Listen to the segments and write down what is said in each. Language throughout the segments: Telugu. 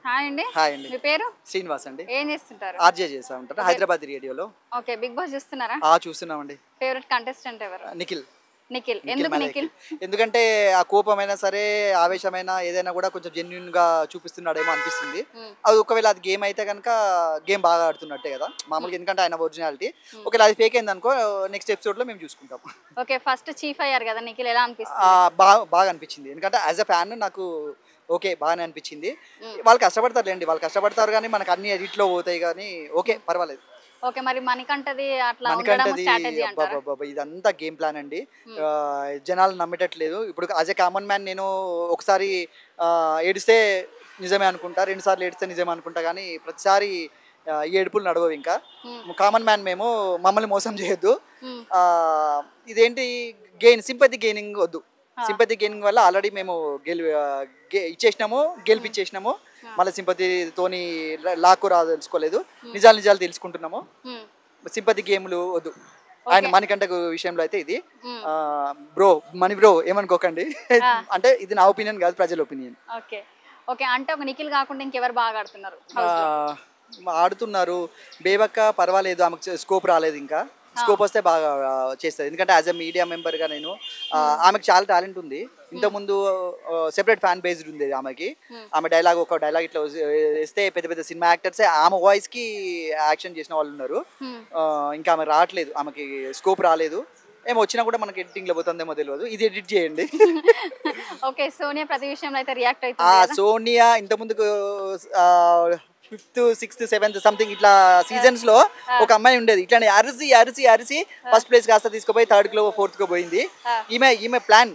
హాయ్ అండి. హాయ్ అండి. మీ పేరు? శ్రీనివాస్ అండి. ఏం చేస్తుంటారు? ఆర్‌జే చేస్తా ఉంటాను హైదరాబాద్ రేడియోలో. ఓకే. బిగ్ బాస్ చూస్తున్నారా? చూస్తున్నామండి. ఫేవరెట్ కంటెస్టెంట్ ఎవరు? నిఖిల్. నిఖిల్. నిఖిల్ ఎందుకు మలేకి. నిఖిల్? ఎందుకంటే ఆ కోపమైనా సరే, ఆవేశమైనా ఏదైనా కూడా కొంచెం జెన్యూన్‌గా చూపిస్తున్నాడేమో అనిపిస్తుంది. హ్మ్. అది ఒకవేళ అది గేమ్ అయితే గనుక గేమ్ బాగా ఆడుతున్నట్టే కదా! మామూలుగా ఎందుకంటే ఆయన ఒరిజినాలిటీ. ఒకవేళ అది ఫేక్ అయిందనుకో నెక్స్ట్ ఎపిసోడ్‌లో మేము చూసుకుంటాం. ఓకే. ఫస్ట్ చీఫ్ అయ్యారు కదా నిఖిల్, ఎలా అనిపిస్తుంది? బాగా అనిపించింది. ఎందుకంటే యాస్ ఎ ఫ్యాన్ నాకు ఓకే. బాగానే అనిపించింది. హ్మ్. వాళ్ళు కష్టపడతారులెండి. వాళ్ళు కష్టపడతారు గానీ మనకు అన్ని ఎడిట్‌లో పోతాయి గానీ ఓకే. పర్వాలేదు. ఓకే. మరి మణికంఠది అట్లా ఉండడం మనకంటది స్ట్రాటజీ అంటారా? అబ్బబ్బబ్బబ్బా! ఇదంతా గేమ్ ప్లాన్ అండి. హ్మ్. జనాలు నమ్మేటట్లేదు. ఇప్పుడు యాస్ ఎ కామన్ మ్యాన్ నేను ఒకసారి ఏడిస్తే నిజమే అనుకుంటా. 2 సార్లు ఏడిస్తే నిజమే అనుకుంటా గానీ ప్రతిసారి ఈ ఏడుపులు నడవవింకా. హ్మ్. కామన్ మ్యాన్ మేము. మమ్మల్ని మోసం చేయొద్దు. హ్మ్. ఇదేంటి సింపతి గెయినింగ్ వద్దు. ఆ! సింపతి గెయినింగ్ వల్ల ఆల్రెడీ మేము ఇచ్చేసినాము, హ్మ్. గెలిపిచ్చేసినాము. ఆ! మళ్ళీ సింపతితోని లాక్కు నిజాలు హ్మ్. నిజాలు తెలుసుకుంటున్నాము. హ్మ్. సింపతి గేమ్‌లు వద్దు. ఆయన ఓకే. మణికంఠకు విషయంలో అయితే ఇది. హ్మ్. బ్రో బ్రో ఏమనుకోకండి. ఆ! అంటే ఇది నా ఒపీనియన్ కాదు ప్రజల ఒపీనియన్. ఓకే. ఓకే. అంటే ఒక నిఖిల్ కాకుండా ఇంకెవరు బాగా ఆడుతున్నారు హౌస్‌లో? ఆహ్, ఆడుతున్నారు. బేబక్క పర్వాలేదు. ఆమెకు స్కోప్ రాలేదింకా. ఆ! స్కోప్ వస్తే బాగా చేస్తది. ఎందుకంటే యాస్ ఎ మీడియా మెంబర్‌గా నేను హ్మ్. ఆమెకు చాలా టాలెంట్ ఉంది. హ్మ్. ఇంతకుముందు సెపరేట్ ఫ్యాన్ బేస్డ్ ఉండేది ఆమెకి. హ్మ్. ఆమె ఒక డైలాగ్ ఇట్లా వేస్తే పెద్ద పెద్ద సినిమా యాక్టర్సే ఆమె వాయిస్‌కి యాక్షన్ చేసిన వాళ్ళున్నారు. హ్మ్. ఇంకా ఆమె రావట్లేదు. ఆమెకి స్కోప్ రాలేదు. ఏమో వచ్చినా కూడా మనకి ఎడిటింగ్‌లో పోతుందేమో తెలవదు. ఇది ఎడిట్ చేయండి. ఓకే. సోనియా ప్రతి విషయంలో అయితే రియాక్ట్ అయితుంది కదా! సోనియా ఇంతకుముందుకు ఫిఫ్త్, సిక్స్త్, సెవెంత్ సంథింగ్ ఇట్లా ఆ! సీజన్స్‌లో ఆ! ఒక అమ్మాయి ఉండేది. ఇట్లానే అరిసి ఆ! ఫస్ట్ ప్లేస్ కాస్త తీసుకుపోయి థర్డ్‌కో, ఫోర్త్‌కో పోయింది. ఆ! ఈమె ప్లాన్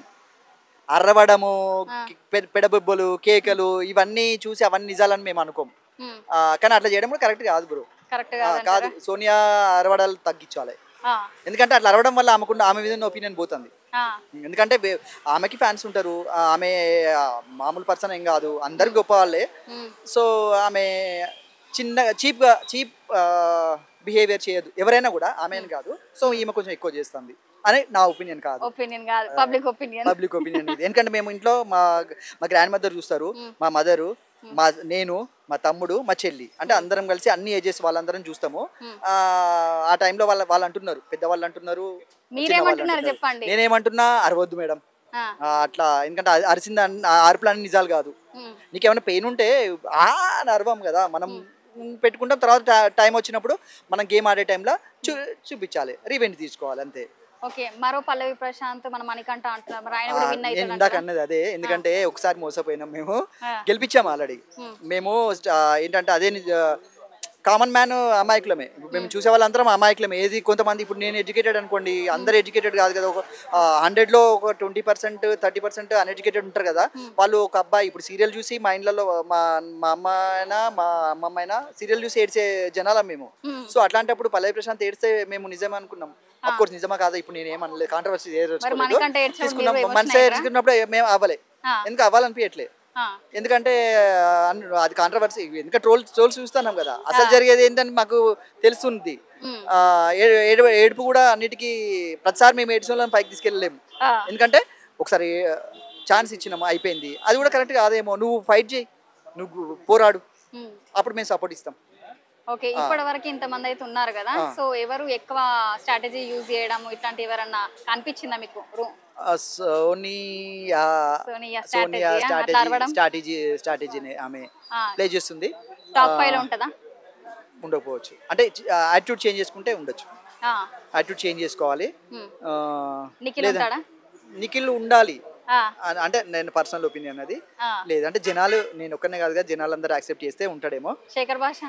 అరవడము, ఆ! పెడబొబ్బలు, కేకలు ఇవన్నీ చూసి అవన్నీ నిజాలని మేము అనుకోము. హ్మ్. కానీ అట్లా చేయడం కూడా కరెక్ట్ కాదు బ్రో. కరెక్ట్ కాదు. కాదంటారా? సోనియా అరవడాలు తగ్గించాలి. ఆ! ఎందుకంటే అట్లా అరవడం వల్ల ఆమె మీద ఉన్న ఒపీనియన్ పోతుంది. ఆ! ఎందుకంటే ఆమెకి ఫ్యాన్స్ ఉంటారు. ఆమె మామూలు పర్సన్ ఏం కాదు. అందరు హ్మ్. గొప్ప వాళ్ళే. హ్మ్. సో ఆమె చిన్నగా చీప్ బిహేవియర్ చేయదు. ఎవరైనా కూడా ఆమె అని హ్మ్. కాదు. సో హ్మ్. ఈమె కొంచెం ఎక్కువ చేస్తుంది అని నా ఒపీనియన్ కాదు. ఒపీనియన్ గాదు. Public opinion. పబ్లిక్ ఒపీనియన్ ఇది. ఎందుకంటే మేము ఇంట్లో మా గ్రాండ్ మదర్ చూస్తారు. హ్మ్. మా మదరు, హ్మ్. నేను, మా తమ్ముడు, మా చెల్లి. అంటే హ్మ్. అందరం కలిసి అన్ని ఏజెస్ వాళ్ళందరం చూస్తాము. హ్మ్. ఆ టైంలో వాళ్ళు అంటున్నారు. పెద్దవాళ్ళు అంటున్నారు. చిన్నవాళ్ళు మీరేమంటున్నారు అంటున్నారు. జెప్పండి? నేనేమంటున్నా అరవద్దు మేడం. ఆ! అట్లా ఎందుకంటే అరిసింది ఆ అరుపులన్నీ నిజాలు కాదు. హ్మ్. నీకేమైనా పెయిన్ ఉంటే అని అరవం కదా! మనం హ్మ్. పెట్టుకుంటాం. తర్వాత టైం వచ్చినప్పుడు మనం గేమ్ ఆడే టైంలో హ్మ్. చూపించాలి. రివెంజ్ తీసుకోవాలి అంతే. ఓకే. మరో పల్లవి ప్రశాంత్ మన మణికంఠ అంటున్నారు. మరి ఆయన ఆ! గూడా విన్ నేను ఇందాక అయితడంటారా? అన్నది అదే. ఆ! ఎందుకంటే ఒకసారి మోసపోయినాం మేము. ఆ! గెలిపించాము ఆల్రెడీ. హ్మ్. మేము ఏంటంటే అదే కామన్ మ్యాన్ అమాయకులమే. ఇప్పుడు మేము హ్మ్. చూసే వాళ్ళందరం అమాయకులమే. కొంతమంది ఇప్పుడు నేను ఎడ్యుకేటెడ్ అనుకోండి. హ్మ్. అందరూ ఎడ్యుకేటెడ్ కాదు కదా! 100లో ఒక 20%, 30% అన్‌ఎడ్యుకేటెడ్ ఉంటారు కదా! హ్మ్. వాళ్ళు ఒక అబ్బాయి ఇప్పుడు సీరియల్ చూసి మా ఇండ్లలో మా అమ్మ అయినా, మా అమ్మమ్మ అయినా సీరియల్ చూసి ఏడ్చే జనాలం మేము. హ్మ్. సో, అట్లాంటప్పుడు పల్లవి ప్రశాంత్ ఏడిస్తే మేము నిజమే అనుకున్నాం. ఆ! అఫ్‌కోర్స్ నిజమా కాదా ఇప్పుడు నేనేం అనలేదు. కాంట్రోవర్సీ మరి ఏదలుచుకోలేదు. మణికంఠ ఏడ్చినప్పుడు మీరు తీసుకున్నాం. ఎమోషన్ మనసే అయ్యిర్రా? ఏడ్చుకున్నప్పుడు మేము అవ్వలే. ఆ! ఎందుకు అవ్వాలనిపియట్లే. ఆ! ఎందుకంటే అది కాంట్రోవర్సీ. ఎందుకంటే ట్రోల్స్ చూస్తున్నాం కదా! ఆ! అసలు జరిగేది ఏంటని మాకు తెలుస్తుంది. హ్మ్. ఏడుపు కూడా అన్నిటికీ ప్రతిసారి మేము ఏడ్చినోళ్ళని పైకి తీసుకెళ్ళలేము. ఆ! ఎందుకంటే ఒకసారి ఛాన్స్ ఇచ్చినాము అయిపోయింది. అది కూడా కరెక్ట్ కాదేమో. నువ్వు ఫైట్ చేయి. నువ్వు పోరాడు. హ్మ్. అప్పుడు మేము సపోర్ట్ ఇస్తాం. ఓకే. ఆ! ఇప్పటివరకు ఇంతమందయితే ఉన్నారు గదా! ఆ! సో, ఎవరు ఎక్కువ స్ట్రాటజీ యూజ్ జేయడము ఇట్లాంటివి ఎవరన్నా కనిపిచ్చిందా మీకు? సోనియా సోనియా సోనియా స్ట్రాటజీయా అట్లా అరవడం? స్ట్రాటజీని ఆమె ఆ! ప్లే చేస్తుంది. టాప్ 5లో ఆహ్, ఉంటదా? ఉండకపోవచ్చు. అంటే యాటిట్యూడ్ చేంజ్ చేసుకుంటే ఉండొచ్చు. ఆ! యాటిట్యూడ్ చేంజ్ చేసుకోవాలి. హ్మ్. ఆహ్, నిఖిల్ లేదా ఉంటాడా? నిఖిల్ ఉండాలి. ఆ! అంటే నేను పర్సనల్ ఒపీనియన్ అది. ఆ! లేదంటే జనాలు నేనొక్కడినే కాదుగా జనాలందరూ యాక్సెప్ట్ చేస్తే ఉంటాడేమో. శేఖర్ భాష?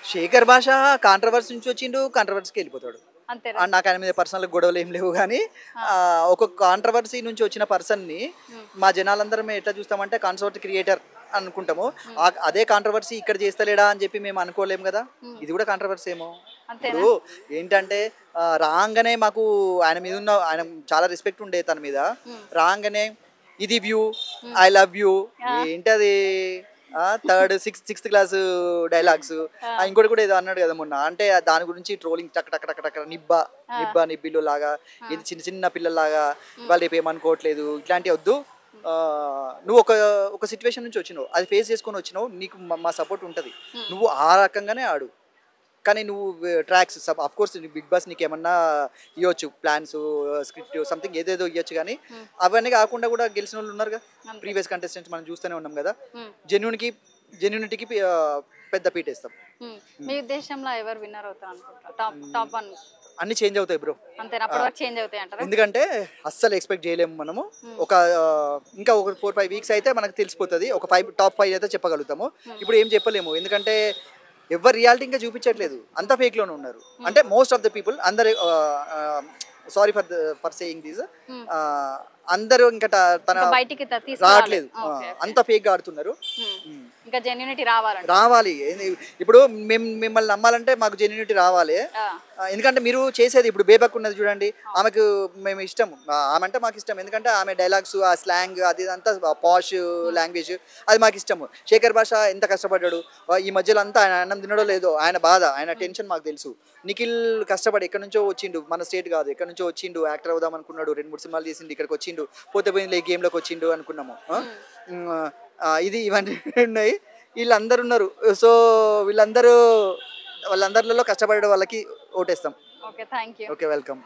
శేఖర్ భాష కాంట్రోవర్సీ నుంచి వచ్చిండు. కాంట్రోవర్సీకెళ్ళిపోతాడు. అంతేనా? నాకు ఆయన మీద పర్సనల్ గొడవలు ఏం లేవు గానీ ఆ! ఒక కాంట్రోవర్సీ నుంచి వచ్చిన పర్సన్‌ని హ్మ్. మా జనాలందరం ఎట్లా చూస్తామంటే కాన్సోర్ట్ క్రియేటర్ అనుకుంటాము. హ్మ్. అదే కాంట్రోవర్సీ ఇక్కడ చేస్తలేడా అని చెప్పి మేము అనుకోలేము గదా! హ్మ్. ఇది కూడా కాంట్రోవర్సీ ఏమో. ఇప్పుడు అంతేనా? ఏంటంటే రాంగానే మాకు ఆయన చాలా రెస్పెక్ట్ ఉండే తన మీద. హ్మ్. రాంగానే ఇది వ్యూ, హ్మ్. ఐ లవ్ యూ ఆ! ఏంటది సిక్స్త్ క్లాసు డైలాగ్స్. ఆ! ఇంకోటి కూడా ఏదో అన్నాడు కదా మొన్న. అంటే దాని గురించి ట్రోలింగ్ టక్ టక్ టక్ టక్ ఆ! నిబ్బిల్లు లాగా ఆ! ఇది చిన్న చిన్న పిల్లల్లాగా హ్మ్. ఇవాళ రేపు ఏమనుకోవట్లేదు. ఇట్లాంటివి వద్దు. నువ్వు ఒక ఒక సిచ్యువేషన్ నుంచి వచ్చినావు, అది ఫేస్ చేసుకొని వచ్చినావు, నీకు మా సపోర్ట్ ఉంటుంది, నువ్వు ఆ రకంగానే ఆడు. కానీ నువ్వు tracks of course Bigg Boss నీకు ఏమన్నా ఇవ్వచ్చు, ప్లాన్స్, స్క్రిప్ట్, సంథింగ్ ఏదేదో ఇవ్వచ్చు, కానీ అవన్నీ కాకుండా కూడా గెలిచిన వాళ్ళు ఉన్నారుగా, ప్రీవియస్ కంటెస్టెంట్స్ మనం చూస్తూనే ఉన్నాం కదా. జెన్యూనిటీకి పెద్ద పీట వేస్తాం. మీ ఉద్దేశంలో ఎవరు విన్నర్ అవుతారు అనుకుంటారు? టాప్ 1 అన్ని చేంజ్ అవుతాయి బ్రో. అంతేనా? అప్పటి వరకు చేంజ్ అవుతాయి అంటారా? ఎందుకంటే అస్సలు ఎక్స్పెక్ట్ చేయలేము మనము. ఒక ఇంకా ఒక 4-5 వీక్స్ అయితే మనకు తెలిసిపోతుంది. ఒక టాప్ 5 అయితే చెప్పగలుగుతాము. ఇప్పుడు ఏం చెప్పలేము, ఎందుకంటే ఎవరు రియాలిటీ ఇంకా చూపించట్లేదు, అంతా ఫేక్లోనే ఉన్నారు. అంటే మోస్ట్ ఆఫ్ ద పీపుల్ అందరు, సారీ ఫర్ సేయింగ్ దిస్, అందరూ ఇంకా తన బయటికి రావట్లేదు, అంత ఫేక్ గా ఆడుతున్నారు. ఇంకా జెన్యూనిటీ రావాలి. ఇప్పుడు మిమ్మల్ని నమ్మాలంటే మాకు జెన్యూనిటీ రావాలి. ఎందుకంటే మీరు చేసేది, ఇప్పుడు బేబక్ ఉన్నది చూడండి, ఆమెకు మేము ఇష్టం, ఆమె అంటే మాకు ఇష్టం, ఎందుకంటే ఆమె డైలాగ్స్, ఆ స్లాంగ్, అది అంతా పాష్ లాంగ్వేజ్, అది మాకు ఇష్టము. శేఖర్ భాష ఎంత కష్టపడ్డాడు ఈ మధ్యలో, అంతా ఆయన అన్నం తినడో లేదో, ఆయన బాధ, ఆయన టెన్షన్ మాకు తెలుసు. నిఖిల్ కష్టపడి ఎక్కడి నుంచో వచ్చిండు, మన స్టేట్ కాదు, ఎక్కడి నుంచో వచ్చిండు, యాక్టర్ అవుదాం అనుకున్నాడు, 2-3 సినిమాలు చేసిండు, ఇక్కడికి వచ్చిండు, పోతే పోయింది గేమ్లోకి వచ్చిండు అనుకున్నాము. ఇవన్నీ ఉన్నాయి, వీళ్ళందరూ ఉన్నారు. సో వాళ్ళందరిలో కష్టపడే వాళ్ళకి ఓటేస్తాం. Okay, thank you. Okay, welcome.